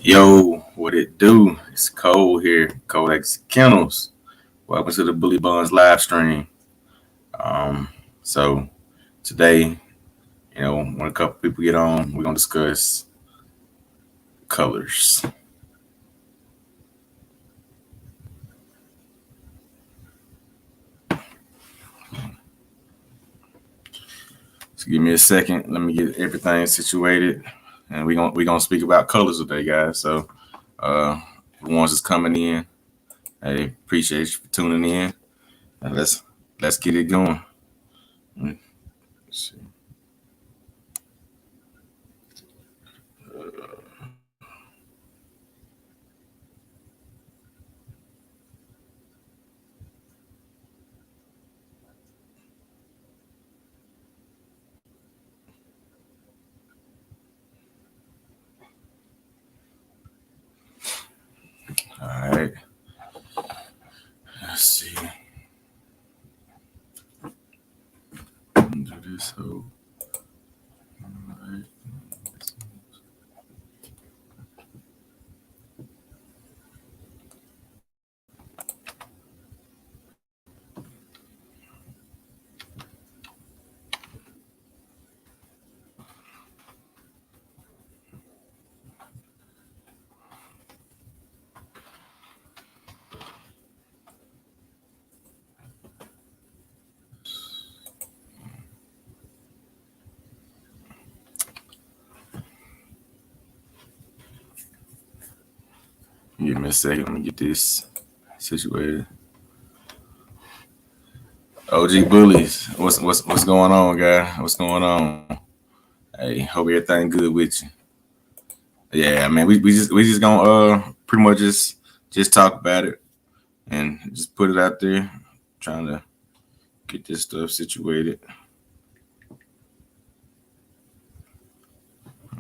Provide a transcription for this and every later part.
Yo, what it do? It's Cole here, Codex Kennels. Welcome to the Bully Buns live stream. Um, so today, when a couple people get on, we're gonna discuss colors. So give me a second. Let me get everything situated, and we gonna speak about colors today, guys. So, uh, the ones that's coming in, I appreciate you for tuning in. And let's get it going. Let's see. All right. Let's see. Do this. So, all right. Give me a second. Let me get this situated. OG bullies, what's going on, guy? What's going on? Hey, hope everything good with you. Yeah, I mean, we just gonna pretty much just talk about it and just put it out there, trying to get this stuff situated.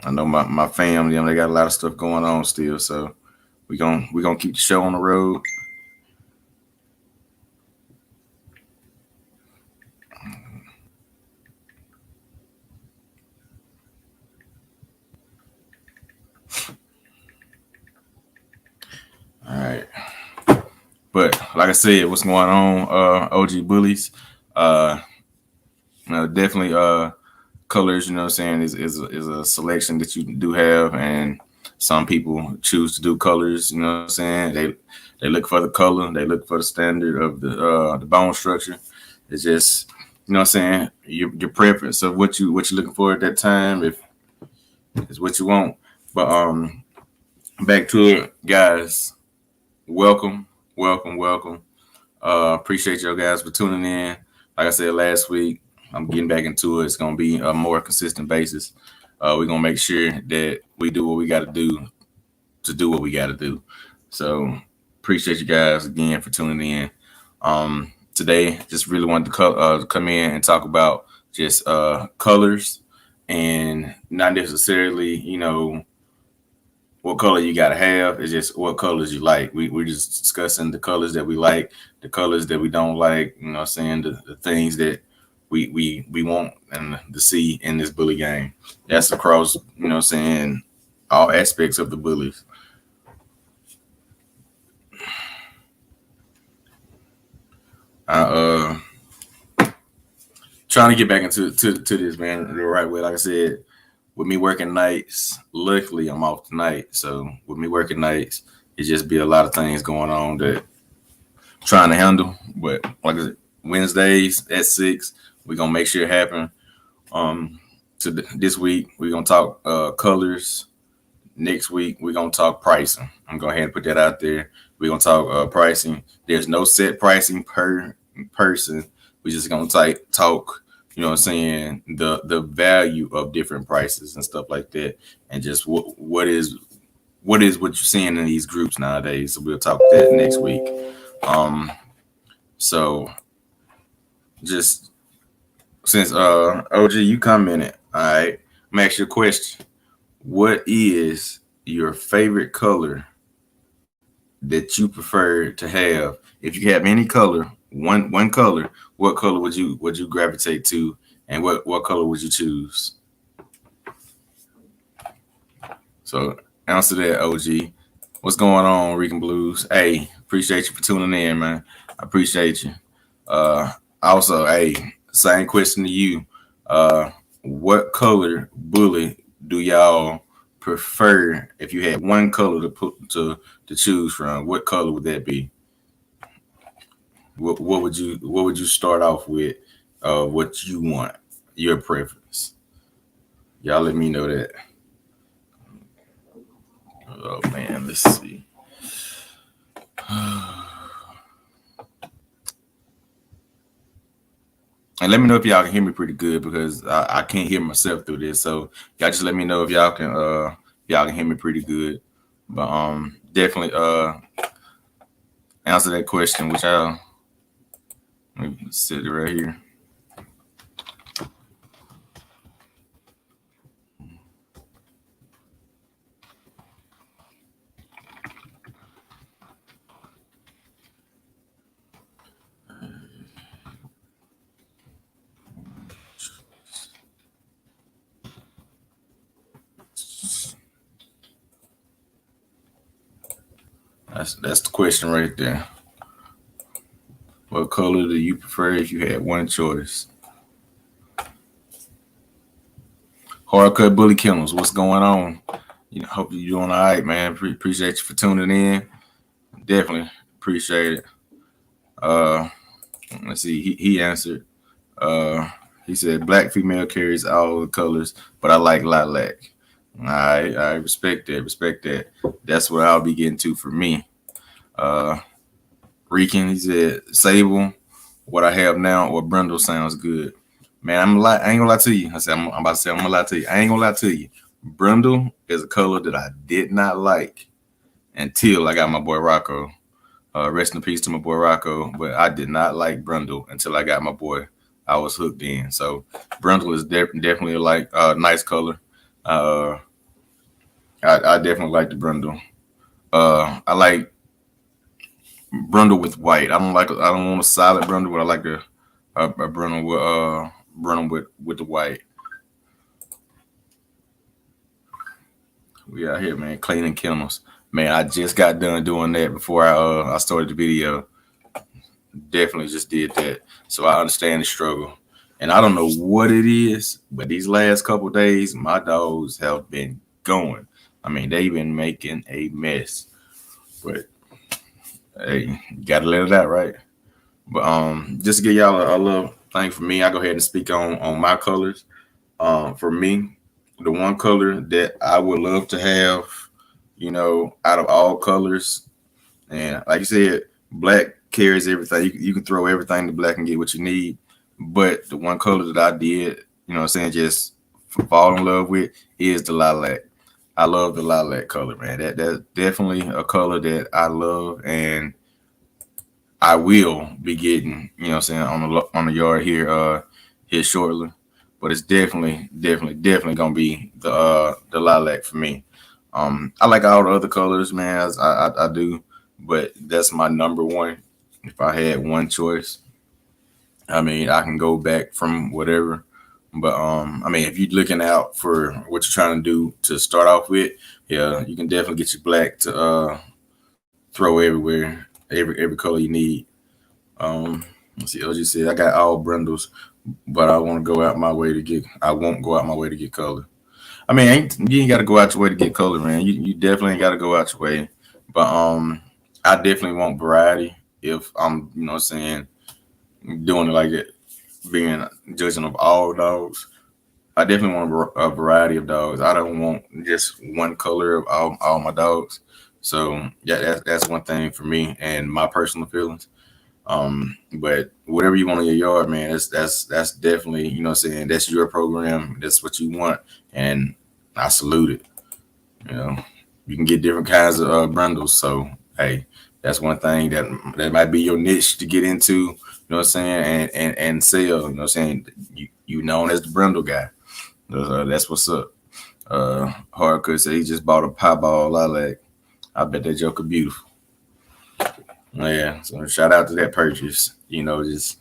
I know my family, they got a lot of stuff going on still, so we gonna keep the show on the road. All right. But like I said, what's going on, OG bullies? Uh, definitely colors, what I'm saying, is a selection that you do have, and some people choose to do colors, what I'm saying. They look for the color, they look for the standard of the bone structure. It's just, what I'm saying, your preference of what you're looking for at that time, if it's what you want. But back to it, guys. Welcome, welcome, welcome. Appreciate y'all guys for tuning in. Like I said last week, I'm getting back into it. It's gonna be a more consistent basis. We're gonna make sure that we do what we got to do what we got to do. So appreciate you guys again for tuning in. Today, just really wanted to come in and talk about just colors, and not necessarily, what color you gotta have. It's just what colors you like. We're just discussing the colors that we like, the colors that we don't like, what I'm saying, the things that we want and to see in this bully game. That's across, what I'm saying, all aspects of the bullies. I trying to get back into this, man, the right way. Like I said, with me working nights, luckily I'm off tonight. So with me working nights, it just be a lot of things going on that I'm trying to handle. But like I said, Wednesdays at 6, we're gonna make sure it happen. So this week we're gonna talk colors. Next week we're gonna talk pricing. I'm going to go ahead and put that out there. We're gonna talk pricing. There's no set pricing per person. We're just gonna talk, what I'm saying, the value of different prices and stuff like that, and just what is what you're seeing in these groups nowadays. So we'll talk that next week. So just since OG, you commented, all right, I'm gonna ask you a question. What is your favorite color that you prefer to have? If you have any color, one color, what color would you gravitate to, and what color would you choose? So answer that, OG. What's going on, Rican Blues? Hey, appreciate you for tuning in, man. I appreciate you. Uh, Also, hey, same question to you. What color bully do y'all prefer? If you had one color to put to choose from, what color would that be? What would you start off with? What you want, your preference. Y'all let me know that. Oh man, let's see. And let me know if y'all can hear me pretty good because I can't hear myself through this. So y'all just let me know if y'all can hear me pretty good. But definitely answer that question, which I'll let me sit it right here. That's the question right there. What color do you prefer if you had one choice? Hardcut Bully Kennels, what's going on? Hope you're doing all right, man. Appreciate you for tuning in. Definitely appreciate it. Uh, let's see. He answered. Uh, he said black female carries all the colors, but I like lilac. I respect that. Respect that. That's what I'll be getting to for me. Uh, Rican, he said sable. What I have now or Brundle sounds good. Man, I ain't gonna lie to you. I said I'm about to say I'm gonna lie to you. I ain't gonna lie to you. Brundle is a color that I did not like until I got my boy Rocco. Rest in peace to my boy Rocco. But I did not like Brundle until I got my boy. I was hooked in. So Brundle is definitely like a nice color. Uh, I definitely like the Brundle. I like Brundle with white. I don't want a solid Brundle, but I like a Brundle with the white. We out here, man, cleaning kennels. Man, I just got done doing that before I started the video. Definitely just did that. So I understand the struggle. And I don't know what it is, but these last couple days, my dogs have been going. I mean, they've been making a mess. But hey, you gotta let it out, right? But just to give y'all a little thing for me, I go ahead and speak on my colors. For me, the one color that I would love to have, out of all colors, and like you said, black carries everything. You can throw everything to black and get what you need. But the one color that I did, just fall in love with is the lilac. I love the lilac color, man. That's definitely a color that I love, and I will be getting, on the yard here shortly. But it's definitely gonna be the lilac for me. I like all the other colors, man. I do, but that's my number one. If I had one choice, I mean, I can go back from whatever. But I mean, if you're looking out for what you're trying to do to start off with, yeah, you can definitely get your black to throw everywhere, every color you need. Let's see. LG said I got all brindles, but I want to go out my way to get. I won't go out my way to get color. I mean, you ain't got to go out your way to get color, man. You definitely ain't got to go out your way. But I definitely want variety. If I'm, saying doing it like it, being judging of all dogs. I definitely want a variety of dogs. I don't want just one color of all my dogs. So yeah, that's one thing for me and my personal feelings. But whatever you want in your yard, man, that's definitely, saying that's your program. That's what you want. And I salute it. You know, you can get different kinds of brindles. So, hey, that's one thing that might be your niche to get into, and sell, you known as the brindle guy. That's what's up. Hardcore said he just bought a piebald lilac. I bet that joker beautiful. Yeah, so shout out to that purchase. Just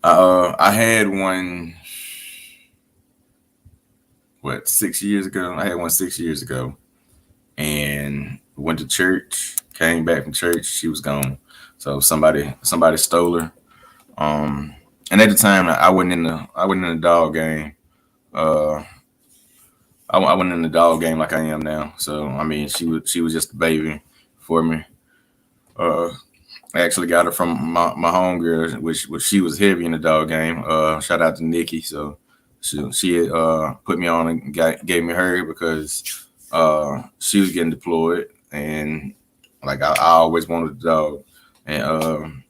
I had one 6 years ago. I had one 6 years ago. and went to church. Came back from church, she was gone. So somebody stole her. And at the time, I wasn't in the dog game. Uh, I wasn't in the dog game like I am now. So I mean, she was just a baby for me. Uh, I actually got her from my homegirl, which she was heavy in the dog game. Shout out to Nikki. So she had, put me on and gave me her because she was getting deployed, and like I always wanted a dog, and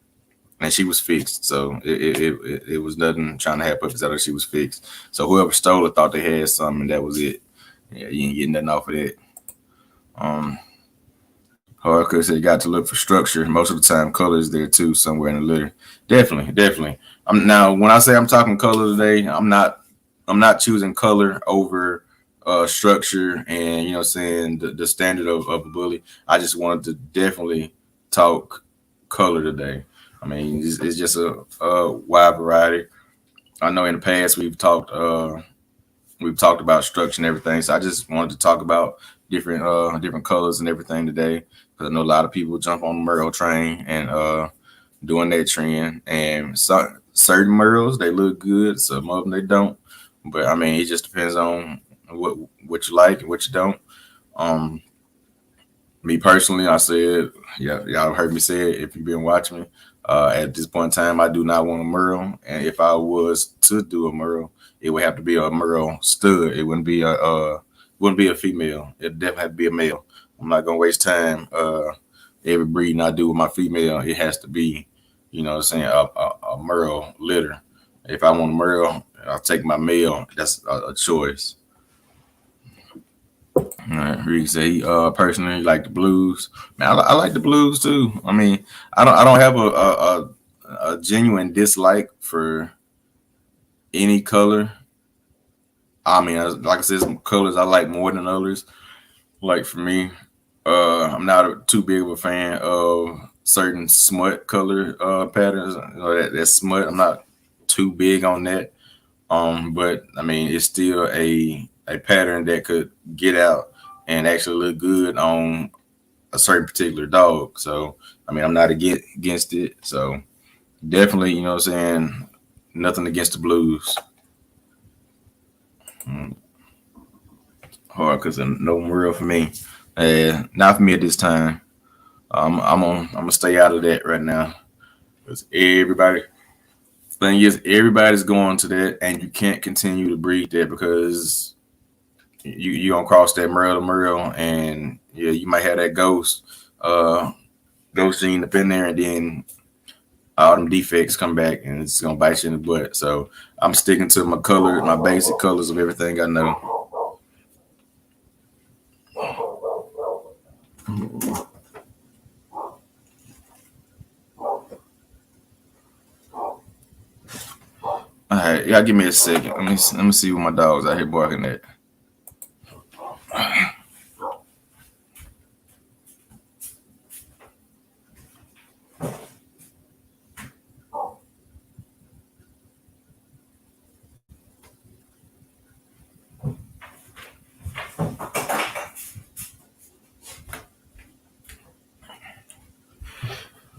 she was fixed. So it was nothing trying to have puppies out of her. She was fixed. So whoever stole it thought they had something, and that was it. Yeah, you ain't getting nothing off of that. Um, Hard because they got to look for structure. Most of the time, color is there too, somewhere in the litter. Definitely, definitely. I'm now when I say I'm talking color today, I'm not choosing color over structure and saying the standard of a bully. I just wanted to definitely talk color today. I mean, it's just a wide variety. I know in the past we've talked about structure and everything. So I just wanted to talk about different colors and everything today because I know a lot of people jump on the Merle train and doing that trend. And certain Merles they look good, some of them they don't. But I mean, it just depends on what you like and what you don't. Um, Me personally, I said, yeah, y'all heard me say it if you've been watching me. At this point in time, I do not want a Merle, and if I was to do a Merle, it would have to be a Merle stud. It wouldn't be a female. It definitely have to be a male. I'm not gonna waste time. Every breeding I do with my female, it has to be, what I'm saying, a Merle litter. If I want a Merle, I'll take my male. That's a choice. All right, Reed say personally like the blues. Man, I like the blues too. I mean, I don't have a genuine dislike for any color. I mean, like I said, some colors I like more than others. Like for me, I'm not too big of a fan of certain smut color patterns. That smut, I'm not too big on that. But I mean, it's still a pattern that could get out and actually look good on a certain particular dog. So I mean, I'm not against it. So definitely, what I'm saying, nothing against the blues. Hard because no real for me. Not for me at this time. I'm gonna stay out of that right now because everybody's going to that, and you can't continue to breed that because you gonna cross that Merle to Merle, and yeah, you might have that ghost gene up in there, and then all them defects come back, and it's gonna bite you in the butt. So I'm sticking to my basic colors of everything I know. All right, y'all give me a second. Let me see what my dog's out here barking at.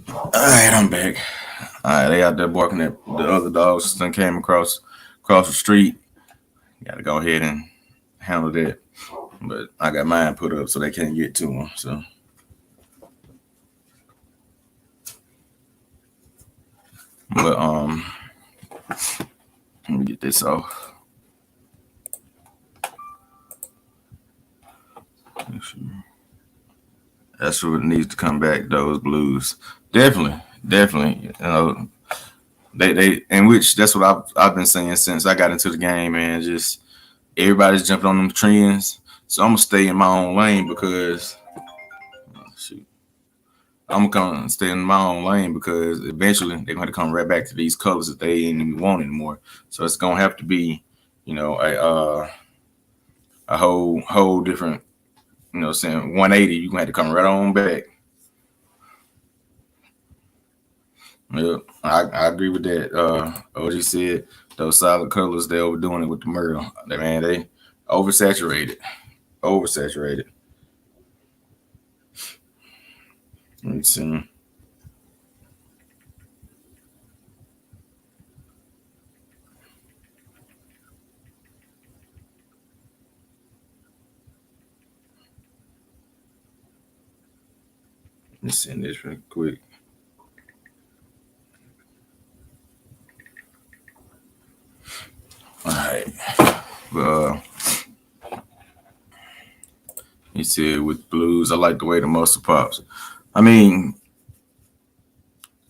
All right, I'm back. All right, they out there barking at the other dogs that came across the street. Got to go ahead and handle that. But I got mine put up so they can't get to them. So, but let me get this off. That's what needs to come back. Those blues, definitely. They in which that's what I've been saying since I got into the game, man. Just everybody's jumping on them trends, so I'm gonna stay in my own lane because shoot, I'm gonna stay in my own lane because eventually they're gonna come right back to these colors that they ain't even want anymore. So it's gonna have to be, a whole different, saying 180. You're gonna have to come right on back. Yeah, I agree with that. OG said those solid colors they overdoing it with the Merle. Man, they oversaturated. Oversaturated. Let me see. Let's send this real quick. All right. He said with blues, I like the way the muscle pops. I mean,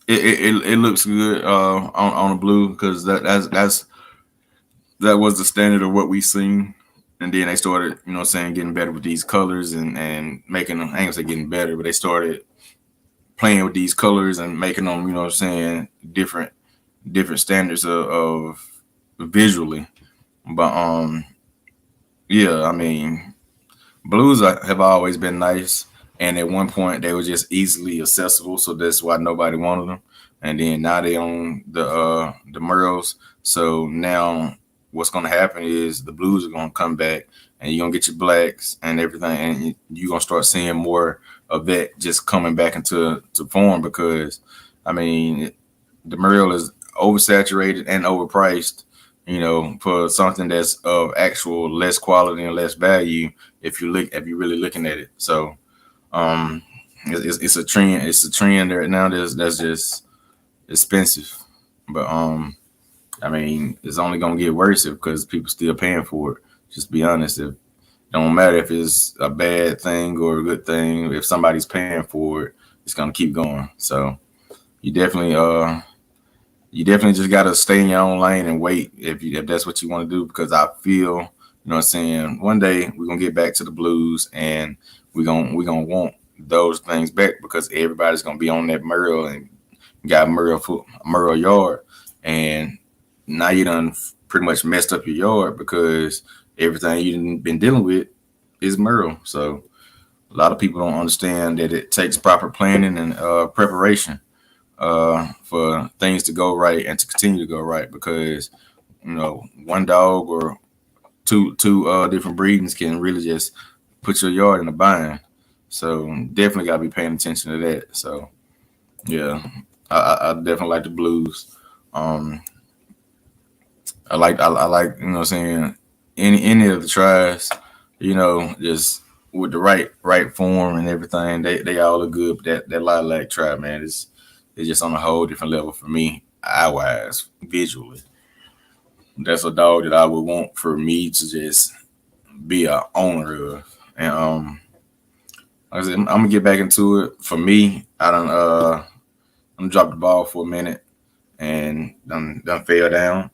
it looks good on the blue because that was the standard of what we seen. And then they started, you know, saying getting better with these colors and making them. I ain't gonna say getting better, but they started playing with these colors and making them, you know, what I'm saying different standards of visually. But yeah, I mean, blues have always been nice, and at one point they were just easily accessible, so that's why nobody wanted them. And then now they own the Merles, so now what's gonna happen is the blues are gonna come back, and you're gonna get your blacks and everything, and you're gonna start seeing more of that just coming back into form because, I mean, the Merle is oversaturated and overpriced, you know, for something that's of actual less quality and less value if you're really looking at it. So um it's a trend. It's a trend right now that's just expensive. But I mean, it's only gonna get worse because people still paying for it. Just be honest. If don't matter if it's a bad thing or a good thing, if somebody's paying for it, it's gonna keep going. So you definitely just got to stay in your own lane and wait if that's what you want to do. Because I feel, you know what I'm saying, one day we're going to get back to the blues and we're gonna want those things back because everybody's going to be on that Merle and got Merle yard. And now you done pretty much messed up your yard because everything you've been dealing with is Merle. So a lot of people don't understand that it takes proper planning and preparation for things to go right and to continue to go right because, you know, one dog or two different breedings can really just put your yard in a bind. So definitely got to be paying attention to that. So yeah, I definitely like the blues. Um, I like, you know what I'm saying, any of the tries, you know, just with the right form and everything, they all look good. But that lilac try, man, it's just on a whole different level for me, eye wise, visually. That's a dog that I would want for me to just be a owner of. And like I said, I'm gonna get back into it. For me, I'm dropped the ball for a minute and done fell down,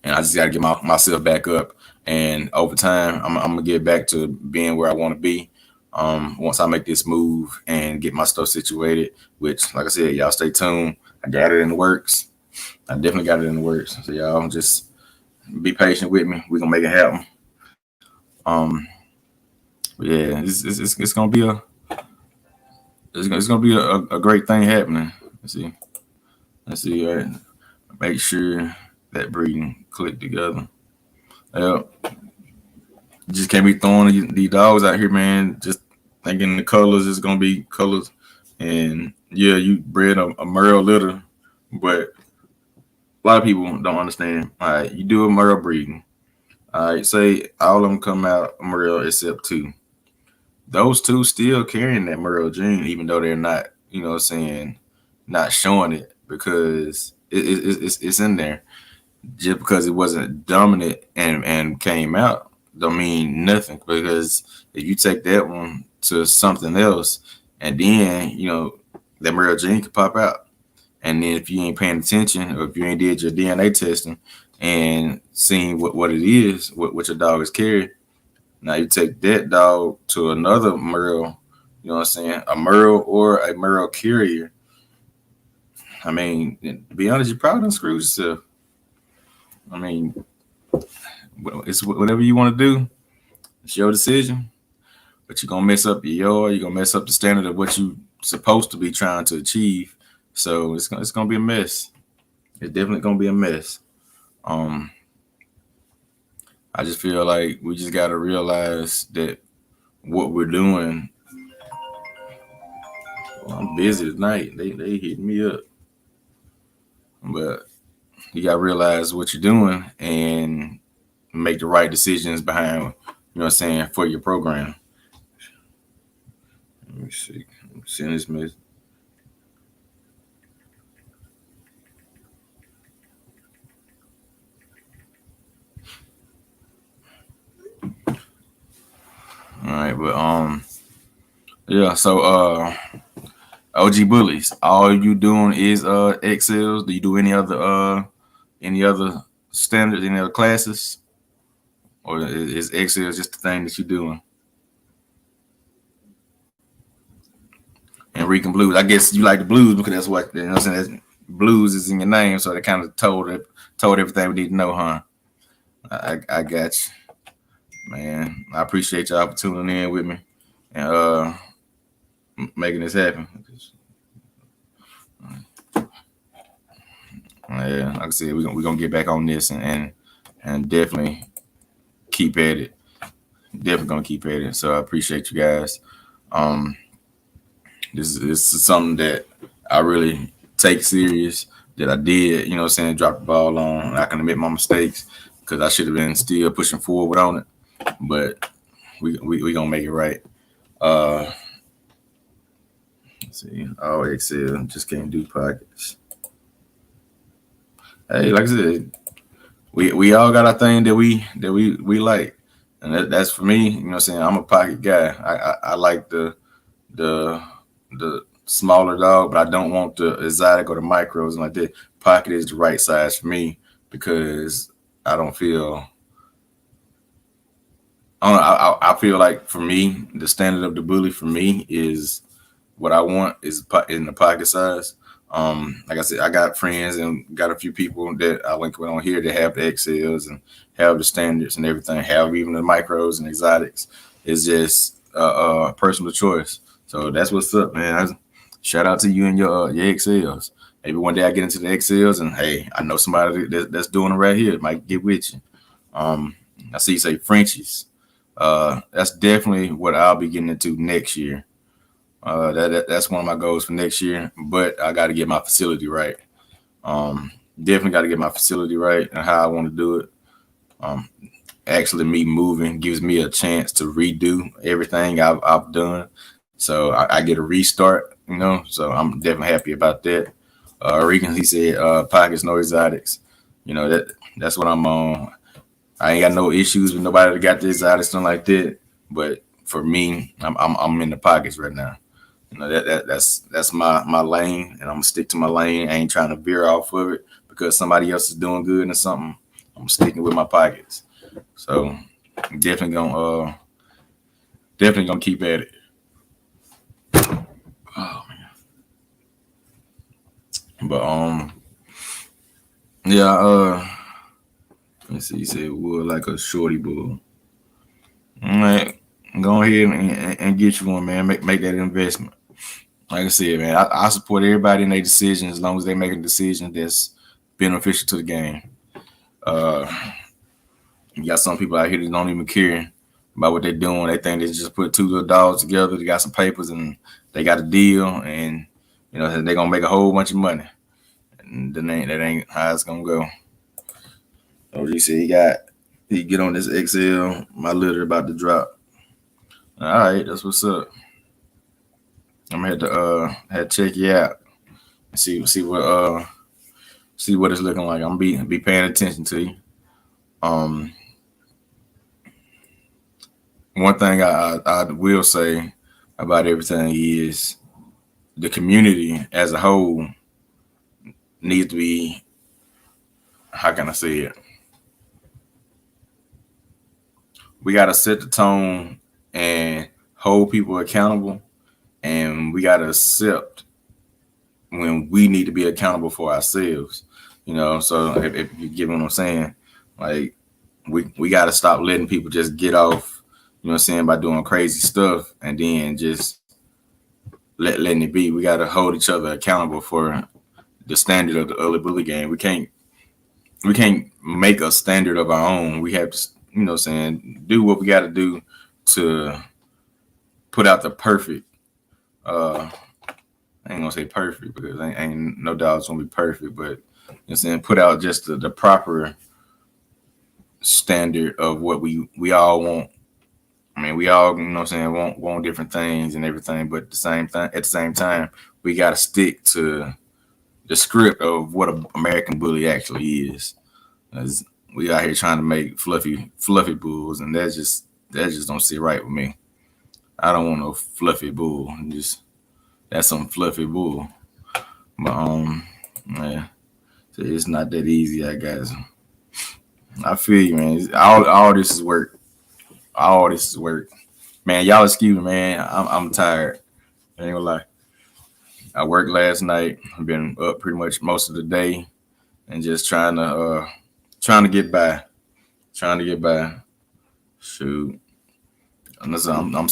and I just got to get myself back up. And over time, I'm gonna get back to being where I want to be. Once I make this move and get my stuff situated, which, like I said, y'all stay tuned. I got it in the works. I definitely got it in the works. So y'all just be patient with me. We're gonna make it happen. Um, but yeah, it's gonna be a great thing happening. Let's see. All right. Make sure that breeding click together. Yep. Just can't be throwing these dogs out here, man. Just thinking the colors is gonna be colors, and yeah, you bred a Merle litter, but a lot of people don't understand. All right, you do a Merle breeding. All right, say all of them come out Merle except two. Those two still carrying that Merle gene, even though they're not, you know, what I'm saying, not showing it because it's in there. Just because it wasn't dominant and came out don't mean nothing because if you take that one to something else and then, you know, that Merle gene could pop out. And then if you ain't paying attention or if you ain't did your DNA testing and seeing what it is, what your dog is carrying, now you take that dog to another Merle, you know what I'm saying, a Merle or a Merle carrier. I mean, to be honest, you probably done screwed yourself. I mean, it's whatever you want to do. It's your decision. But you're gonna mess up your yard. You're gonna mess up the standard of what you supposed to be trying to achieve. So it's gonna be a mess. It's definitely gonna be a mess. Um, I just feel like we just gotta realize that what we're doing I'm busy tonight. They hit me up, but you gotta realize what you're doing and make the right decisions behind, you know what I'm saying, for your program. Let me see. I'm seeing this message. All right, but yeah. So OG Bullies, all you doing is Excels. Do you do any other standards, any other classes, or is Excel just the thing that you're doing? And Rican blues, I guess you like the blues because that's what, you know what I'm saying. Blues is in your name, so they kind of told everything we need to know, huh? I got you, man. I appreciate y'all for tuning in with me and making this happen. Yeah, like I said, we're gonna get back on this and definitely keep at it. Definitely gonna keep at it. So I appreciate you guys. Um, this is something that I really take serious. That I did, you know what I'm saying, drop the ball on. I can admit my mistakes because I should have been still pushing forward on it. But we gonna make it right. Let's see, all Excel, just can't do pockets. Hey, like I said, we all got our thing that we like, and that's for me. You know what I'm saying. I'm a pocket guy. I like the smaller dog, but I don't want the exotic or the micros and like that. Pocket is the right size for me because I don't feel. I don't know, I feel like for me, the standard of the bully for me is what I want is in the pocket size. Like I said, I got friends and got a few people that I link with on here that have the XLs and have the standards and everything, have even the micros and exotics. It's just a personal choice. So that's what's up, man. Shout out to you and your XLs. Maybe one day I get into the XLs and hey, I know somebody that's doing it right here. Might get with you. I see you say Frenchies. That's definitely what I'll be getting into next year. That's one of my goals for next year, but I got to get my facility right. Definitely got to get my facility right and how I want to do it. Actually, me moving gives me a chance to redo everything I've done, so I get a restart. You know, so I'm definitely happy about that. Regan, he said, pockets, no exotics. You know that's what I'm on. I ain't got no issues with nobody that got the exotics, something like that. But for me, I'm in the pockets right now. You know that's my lane, and I'm gonna stick to my lane. I ain't trying to veer off of it because somebody else is doing good or something. I'm sticking with my pockets. So definitely gonna keep at it. Oh man. But yeah, let's see, you said wood like a shorty bull. All right, go ahead and get you one, man. Make that investment. Like I said, man, I support everybody in their decision as long as they make a decision that's beneficial to the game. You got some people out here that don't even care about what they're doing. They think they just put two little dogs together. They got some papers and they got a deal, and you know they're gonna make a whole bunch of money. And that ain't how it's gonna go. So you see, he get on this XL. My litter about to drop. All right, that's what's up. I'm gonna have to check you out and see what it's looking like. I'm gonna be paying attention to you. Um, One thing I will say about everything is the community as a whole needs to be, how can I say it? We got to set the tone and hold people accountable, and we got to accept when we need to be accountable for ourselves. You know, so if you get what I'm saying, like we got to stop letting people just get off, you know what I'm saying, by doing crazy stuff and then just letting it be. We got to hold each other accountable for the standard of the early bully game. We can't make a standard of our own. We have to, you know what I'm saying, do what we got to do to put out the perfect I ain't gonna say perfect because ain't no doubt it's gonna be perfect, but you know what I'm saying, put out just the proper standard of what we all want. I mean, we all, you know what I'm saying, want different things and everything, but at the same time, we gotta stick to the script of what an American Bully actually is. 'Cause we out here trying to make fluffy bulls, and that just don't sit right with me. I don't want no fluffy bull. Just that's some fluffy bull. But yeah, so it's not that easy, I guess. I feel you, man. All this is work. All this is work, man. Y'all excuse me, man. I'm tired. I ain't gonna lie. I worked last night. I've been up pretty much most of the day, and just trying to get by. Trying to get by. Shoot. And I'm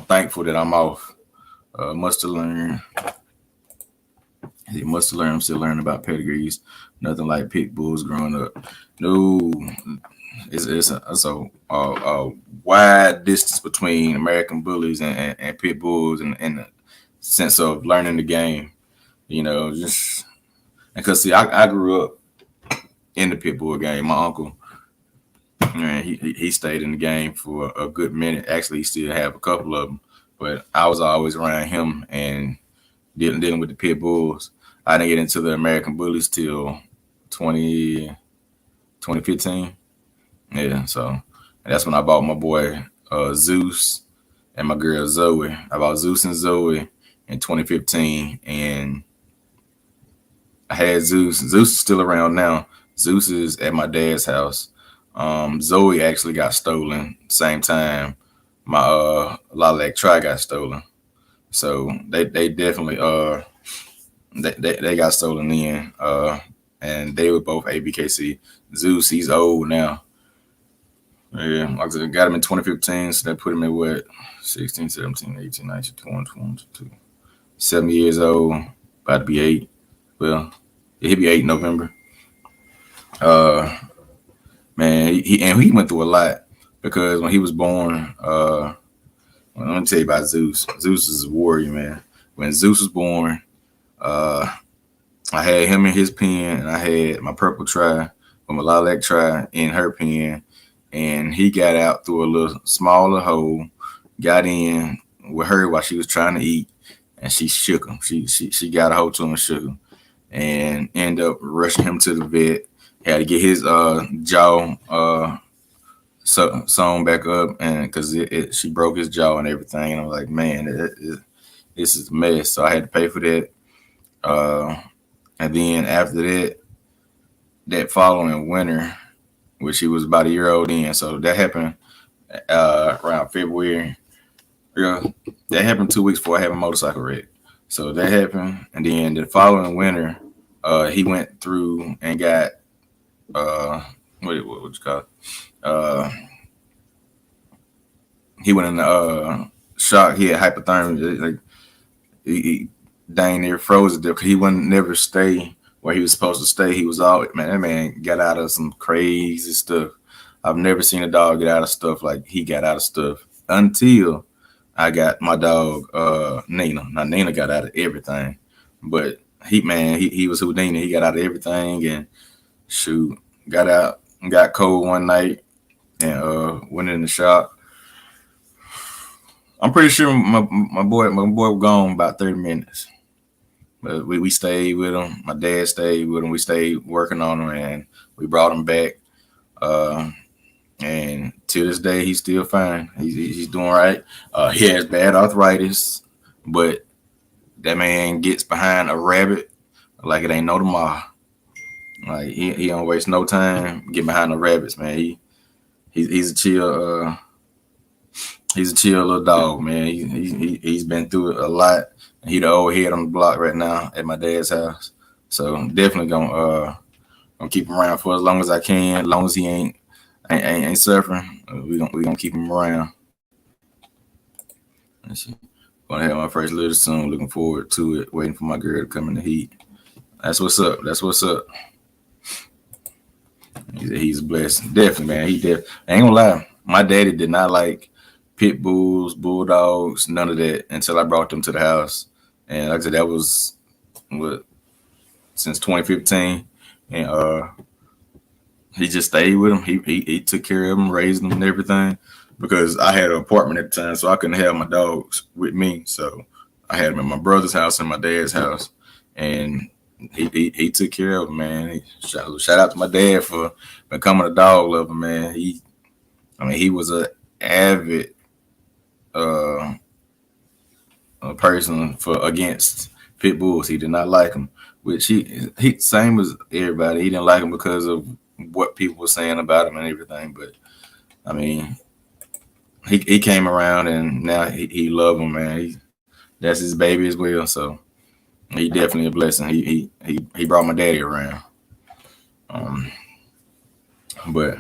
thankful that I'm off. Much to learn. He must have learned. I'm still learning about pedigrees. Nothing like pit bulls growing up. No, it's a wide distance between American bullies and pit bulls, and the sense of learning the game. You know, just because see, I grew up in the pit bull game. My uncle, man, he stayed in the game for a good minute. Actually, he still have a couple of them, but I was always around him and dealing with the pit bulls. I didn't get into the American bullies till 20, 2015. Yeah, so and that's when I bought my boy Zeus and my girl Zoe. I bought Zeus and Zoe in 2015, and I had Zeus. Zeus is still around now. Zeus is at my dad's house. Zoe actually got stolen same time my Lilac Tri got stolen. So they definitely they got stolen in, and they were both ABKC. Zeus, he's old now. Yeah, like I said, got him in 2015, so that put him at what, 16, 17, 18, 19, 20, 22, 7 years old, about to be 8. Well, he'll be 8 in November. Man, he went through a lot because when he was born, well, let me tell you about Zeus. Zeus is a warrior, man. When Zeus was born, I had him in his pen, and I had my purple Tri, or my Lilac Tri in her pen, and he got out through a little smaller hole, got in with her while she was trying to eat, and she shook him. She got a hold to him and shook him, and ended up rushing him to the vet. Had to get his jaw sewn back up, and because she broke his jaw and everything, and I was like, man, this is a mess. So I had to pay for that. And then after that following winter, which he was about a year old in, so that happened around February. Yeah, that happened 2 weeks before I had my motorcycle wreck. So that happened, and then the following winter, he went through and got what you call it? He went in the shock. He had hypothermia. Like he dang near froze to death because he wouldn't never stay where he was supposed to stay. He was all man. That man got out of some crazy stuff. I've never seen a dog get out of stuff like he got out of stuff until I got my dog Nina. Now Nina got out of everything, but he was Houdini. He got out of everything and shoot, got cold one night and went in the shop. I'm pretty sure my boy was gone about 30 minutes. But we stayed with him. My dad stayed with him. We stayed working on him, and we brought him back. And to this day, he's still fine. He's doing right. He has bad arthritis, but that man gets behind a rabbit like it ain't no tomorrow. Like he don't waste no time getting behind the rabbits, man. He's a chill little dog, man. He's been through it a lot. He the old head on the block right now at my dad's house. So I'm definitely gonna keep him around for as long as I can. As long as he ain't suffering, we gonna keep him around. Let's see. Gonna have my first litter soon. Looking forward to it. Waiting for my girl to come in the heat. That's what's up. He's blessed. Definitely, man. I ain't gonna lie. My daddy did not like pit bulls, bulldogs, none of that until I brought them to the house. And like I said, that was what since 2015, and he just stayed with him. He took care of him, raised him, and everything. Because I had an apartment at the time, so I couldn't have my dogs with me. So I had them at my brother's house and my dad's house, and he took care of them, man. Shout out to my dad for becoming a dog lover, man. He was a avid uh, a person for against pit bulls. He did not like them, which he same as everybody. He didn't like them because of what people were saying about him and everything. But I mean, he came around and now he love him, man. That's his baby as well. So he definitely a blessing. He brought my daddy around. Um, but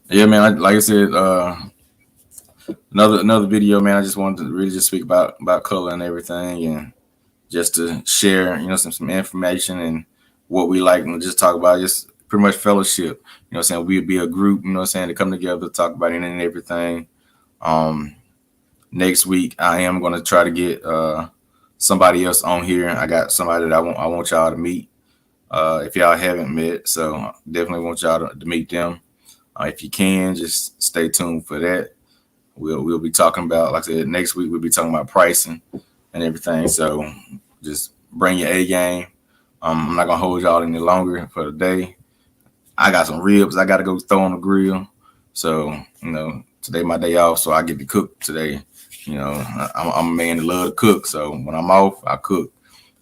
yeah, man. Like I said, another video, man. I just wanted to really just speak about color and everything, and just to share, some information and what we like, and just talk about just pretty much fellowship. Saying we'd be a group, saying to come together, talk about anything and everything. Next week I am going to try to get somebody else on here. I got somebody that I want y'all to meet if y'all haven't met. So definitely want y'all to meet them. If you can, just stay tuned for that. We'll be talking about, like I said, next week we'll be talking about pricing and everything. So just bring your A game. I'm not gonna hold y'all any longer for the day. I got some ribs I got to go throw on the grill. So today my day off, so I get to cook today. I'm a man that love to cook, so when I'm off, I cook.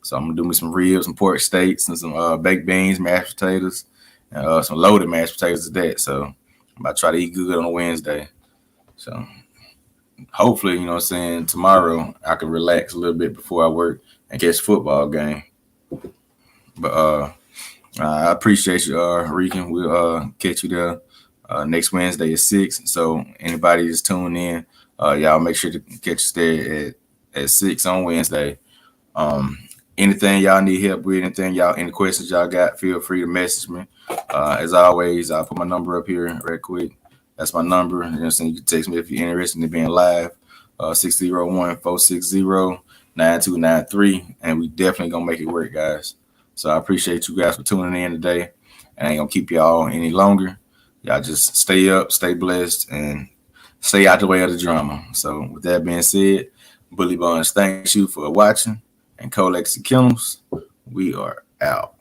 So I'm gonna do me some ribs, some pork steaks, and some baked beans, mashed potatoes, and some loaded mashed potatoes at that. So I'm about to try to eat good on a Wednesday. So hopefully, tomorrow I can relax a little bit before I work and catch a football game. But I appreciate you, Regan. We'll catch you there next Wednesday at 6. So anybody that's tuning in, y'all make sure to catch us there at 6 on Wednesday. Anything y'all need help with, any questions y'all got, feel free to message me. As always, I'll put my number up here right quick. That's my number. You can text me if you're interested in being live. 601-460-9293. And we definitely gonna make it work, guys. So I appreciate you guys for tuning in today. And I ain't gonna keep y'all any longer. Y'all just stay up, stay blessed, and stay out the way of the drama. So with that being said, Bully Buns, thanks you for watching. And Colex and Kennels, we are out.